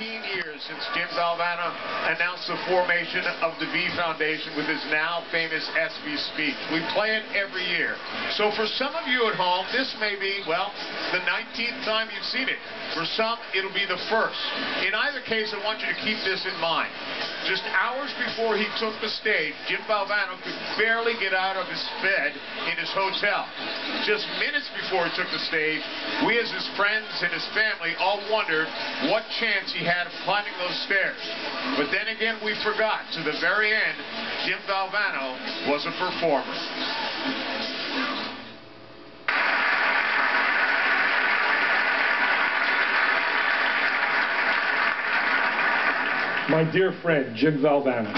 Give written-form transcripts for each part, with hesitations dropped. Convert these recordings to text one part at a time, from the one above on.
years since Jim Valvano announced the formation of the V Foundation with his now famous SV speech. We play it every year. So for some of you at home, this may be, well, the 19th time you've seen it. For some, it'll be the first. In either case, I want you to keep this in mind. Just hours before he took the stage, Jim Valvano could barely get out of his bed in his hotel. Just minutes before he took the stage, we as his friends and his family all wondered what chance he had of climbing those stairs. But then again, we forgot. To the very end, Jim Valvano was a performer. My dear friend, Jim Valvano.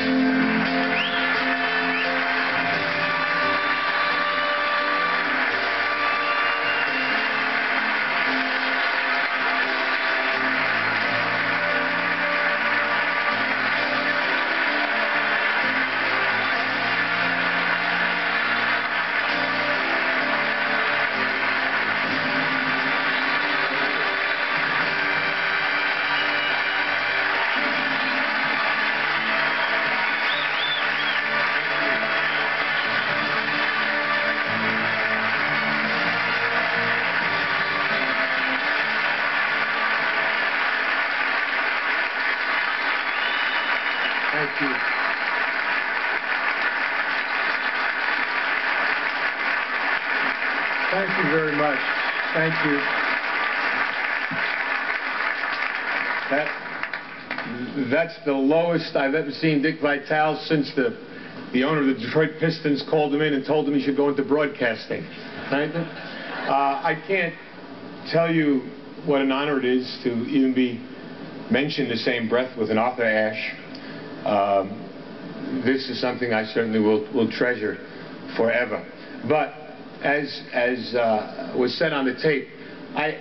Thank you. Thank you very much. Thank you. That's the lowest I've ever seen Dick Vitale since the owner of the Detroit Pistons called him in and told him he should go into broadcasting. Right? I can't tell you what an honor it is to even be mentioned in the same breath with an Arthur Ashe. This is something I certainly will treasure forever. But as was said on the tape, I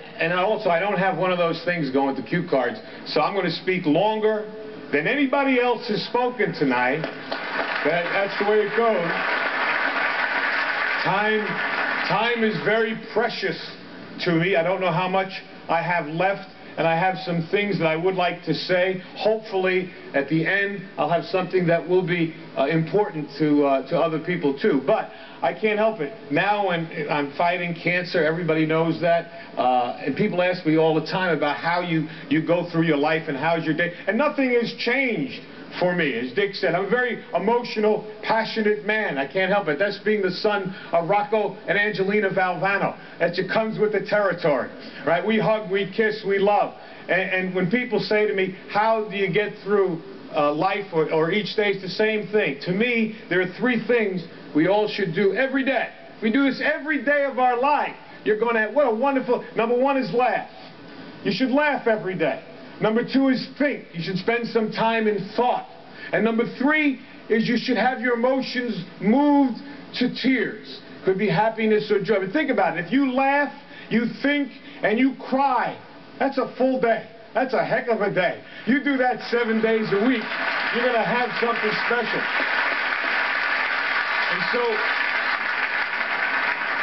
don't have one of those things going to cue cards, so I'm going to speak longer than anybody else has spoken tonight. That's the way it goes. Time is very precious to me. I don't know how much I have left, and I have some things that I would like to say. Hopefully, at the end, I'll have something that will be important to other people too. But I can't help it. Now when I'm fighting cancer, everybody knows that, and people ask me all the time about how you go through your life and how's your day, and nothing has changed for me. As Dick said, I'm a very emotional, passionate man. I can't help it. That's being the son of Rocco and Angelina Valvano. That just comes with the territory, right? We hug, we kiss, we love. And when people say to me, how do you get through life or each day, it's the same thing. To me, there are three things we all should do every day. If we do this every day of our life, you're going to, what a wonderful, number one is laugh. You should laugh every day. Number two is think. You should spend some time in thought. And number three is you should have your emotions moved to tears. Could be happiness or joy. But think about it. If you laugh, you think, and you cry, that's a full day. That's a heck of a day. You do that 7 days a week, you're going to have something special. And so,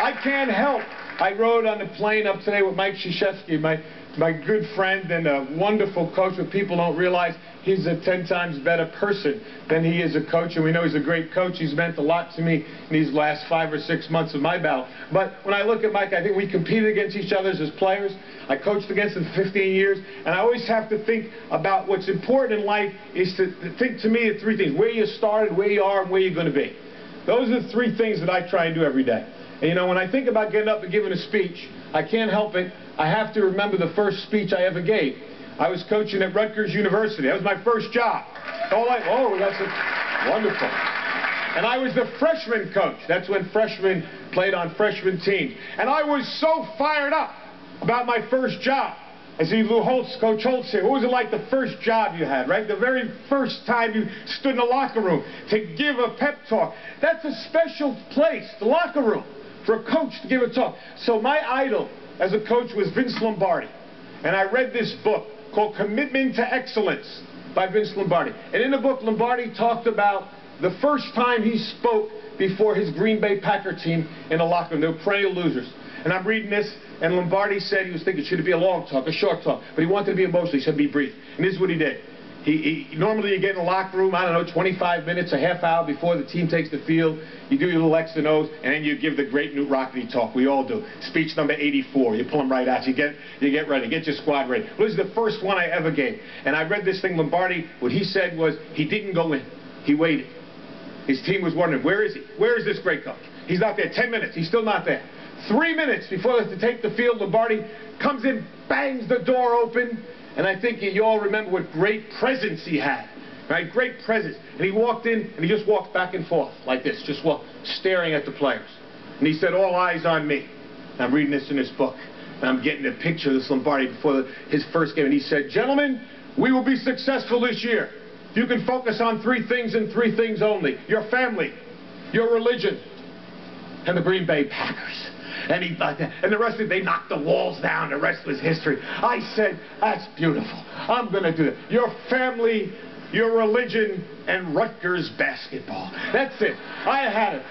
I can't help. I rode on the plane up today with Mike Krzyzewski, my good friend and a wonderful coach, but people don't realize he's a 10 times better person than he is a coach, and we know he's a great coach. He's meant a lot to me in these last 5 or 6 months of my battle. But when I look at Mike, I think we competed against each other as players. I coached against him for 15 years, and I always have to think about what's important in life is to think, to me, of three things: where you started, where you are, and where you're going to be. Those are the three things that I try and do every day. And you know, when I think about getting up and giving a speech, I can't help it. I have to remember the first speech I ever gave. I was coaching at Rutgers University. That was my first job. Oh, that's wonderful. And I was the freshman coach. That's when freshmen played on freshman teams. And I was so fired up about my first job. I see Coach Holtz here. What was it like the first job you had, right? The very first time you stood in the locker room to give a pep talk. That's a special place, the locker room, for a coach to give a talk. So my idol as a coach was Vince Lombardi. And I read this book called Commitment to Excellence by Vince Lombardi. And in the book, Lombardi talked about the first time he spoke before his Green Bay Packer team in the locker room. They were perennial losers. And I'm reading this, and Lombardi said he was thinking, should it be a long talk, a short talk? But he wanted to be emotional. He said, be brief. And this is what he did. Normally you get in the locker room, I don't know, 25 minutes, a half hour before the team takes the field. You do your little X and O's, and then you give the great Newt Rockney talk. We all do. Speech number 84. You pull them right out. You get ready. Get your squad ready. Well, this is the first one I ever gave. And I read this thing, Lombardi, what he said was, he didn't go in. He waited. His team was wondering, where is he? Where is this great coach? He's not there. 10 minutes. He's still not there. 3 minutes before they have to take the field, Lombardi comes in, bangs the door open, and I think you all remember what great presence he had, right? Great presence. And he walked in, and he just walked back and forth like this, just staring at the players. And he said, all eyes on me. And I'm reading this in this book, and I'm getting a picture of this Lombardi before his first game. And he said, gentlemen, we will be successful this year if you can focus on 3 things and 3 things only: your family, your religion, and the Green Bay Packers. And the rest of it, they knocked the walls down. The rest was history. I said, that's beautiful. I'm going to do it. Your family, your religion, and Rutgers basketball. That's it. I had it.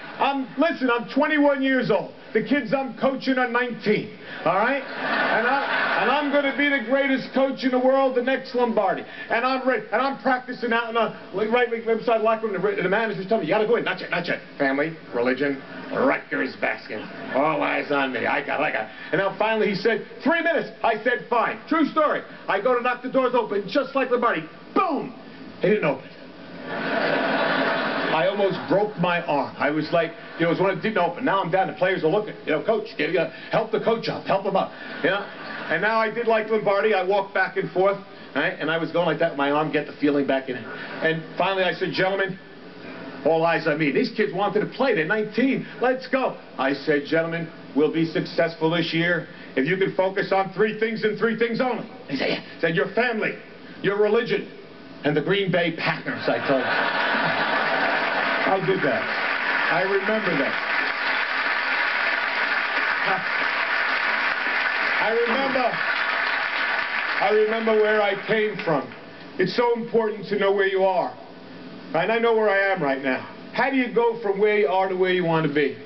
Listen, I'm 21 years old. The kids I'm coaching are 19. All right? And I'm going to be the greatest coach in the world, the next Lombardi. And I'm ready. And I'm practicing out right beside the locker room. The manager's telling me, you got to go in. Not yet, not yet. Family, religion, Rutgers basketball. All eyes on me. I got it. And now finally he said, 3 minutes. I said, fine. True story. I go to knock the doors open, just like Lombardi. Boom! He didn't open. I almost broke my arm. I was like, it was when it didn't open. Now I'm down. The players are looking. Coach, help the coach up. Help him up. And now I did like Lombardi. I walked back and forth, right? And I was going like that with my arm, get the feeling back in it. And finally I said, gentlemen, all eyes on me. These kids wanted to play. They're 19. Let's go. I said, gentlemen, we'll be successful this year if you can focus on 3 things and 3 things only. He said, your family, your religion, and the Green Bay Packers, I told him. I did that. I remember that. I remember where I came from. It's so important to know where you are. And I know where I am right now. How do you go from where you are to where you want to be?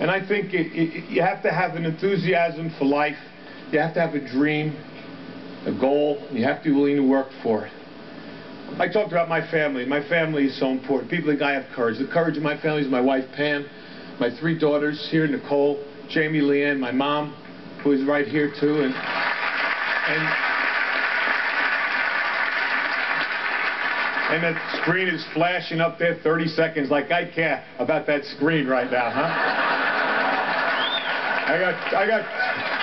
And I think you have to have an enthusiasm for life. You have to have a dream, a goal. You have to be willing to work for it. I talked about my family. My family is so important. People think I have courage. The courage of my family is my wife, Pam, my 3 daughters here, Nicole, Jamie, Leanne, my mom, who is right here, too. And the screen is flashing up there 30 seconds like I care about that screen right now, huh?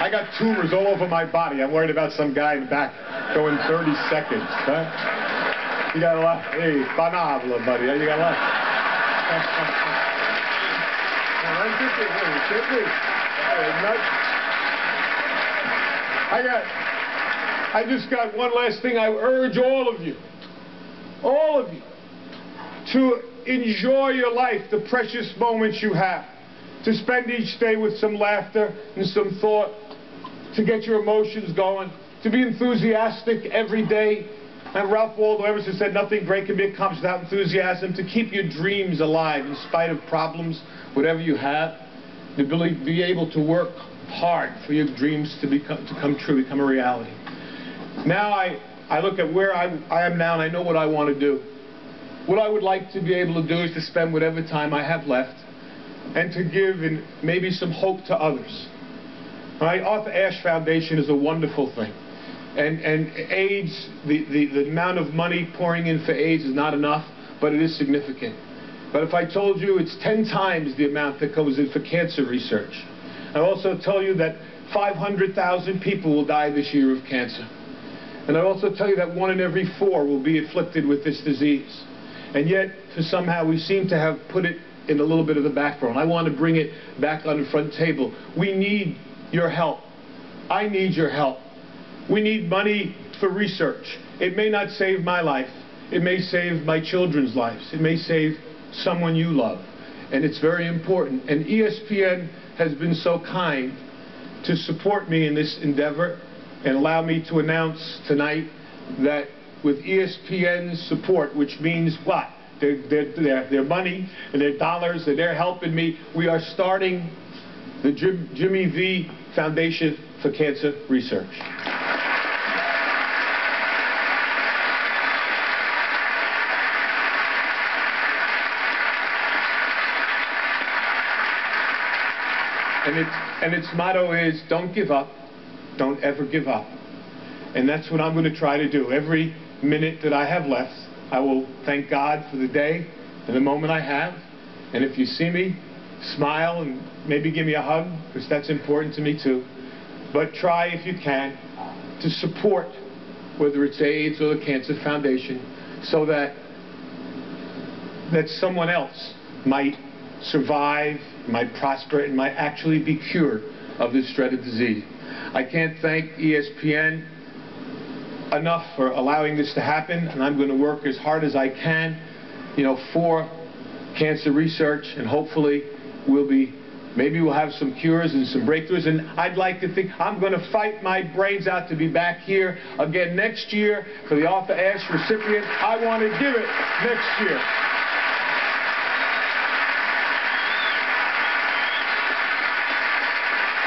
I got tumors all over my body. I'm worried about some guy in the back going 30 seconds, huh? You got a lot. Hey, banabla, buddy. You got a lot. I just got one last thing. I urge all of you, to enjoy your life, the precious moments you have, to spend each day with some laughter and some thought, to get your emotions going, to be enthusiastic every day. And Ralph Waldo Emerson said nothing great can be accomplished without enthusiasm, to keep your dreams alive in spite of problems, whatever you have, the ability to be able to work hard for your dreams to come true, become a reality. Now I look at where I am now, and I know what I want to do. What I would like to be able to do is to spend whatever time I have left and to give maybe some hope to others. Right? Arthur Ashe Foundation is a wonderful thing. And AIDS, the amount of money pouring in for AIDS is not enough, but it is significant. But if I told you it's 10 times the amount that goes in for cancer research, I also tell you that 500,000 people will die this year of cancer. And I also tell you that 1 in every 4 will be afflicted with this disease. And yet, somehow, we seem to have put it in a little bit of the background. I want to bring it back on the front table. We need your help. I need your help. We need money for research. It may not save my life. It may save my children's lives. It may save someone you love. And it's very important. And ESPN has been so kind to support me in this endeavor and allow me to announce tonight that with ESPN's support, which means what? Their money and their dollars, and they're helping me, we are starting the Jimmy V Foundation for Cancer Research. And its motto is, don't give up, don't ever give up. And that's what I'm going to try to do. Every minute that I have left, I will thank God for the day and the moment I have. And if you see me, smile and maybe give me a hug, because that's important to me too. But try, if you can, to support, whether it's AIDS or the Cancer Foundation, so that someone else might survive, might prosper, and might actually be cured of this dreaded disease. I can't thank ESPN enough for allowing this to happen, and I'm going to work as hard as I can, for cancer research, and hopefully maybe we'll have some cures and some breakthroughs. And I'd like to think I'm going to fight my brains out to be back here again next year for the Arthur Ashe recipient. I want to give it next year.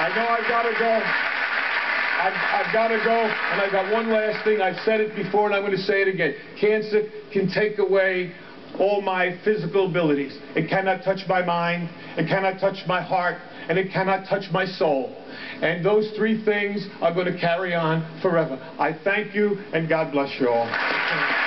I know I've got to go. I've got to go, and I've got one last thing. I've said it before, and I'm going to say it again. Cancer can take away all my physical abilities. It cannot touch my mind, it cannot touch my heart, and it cannot touch my soul. And those three things are going to carry on forever. I thank you, and God bless you all.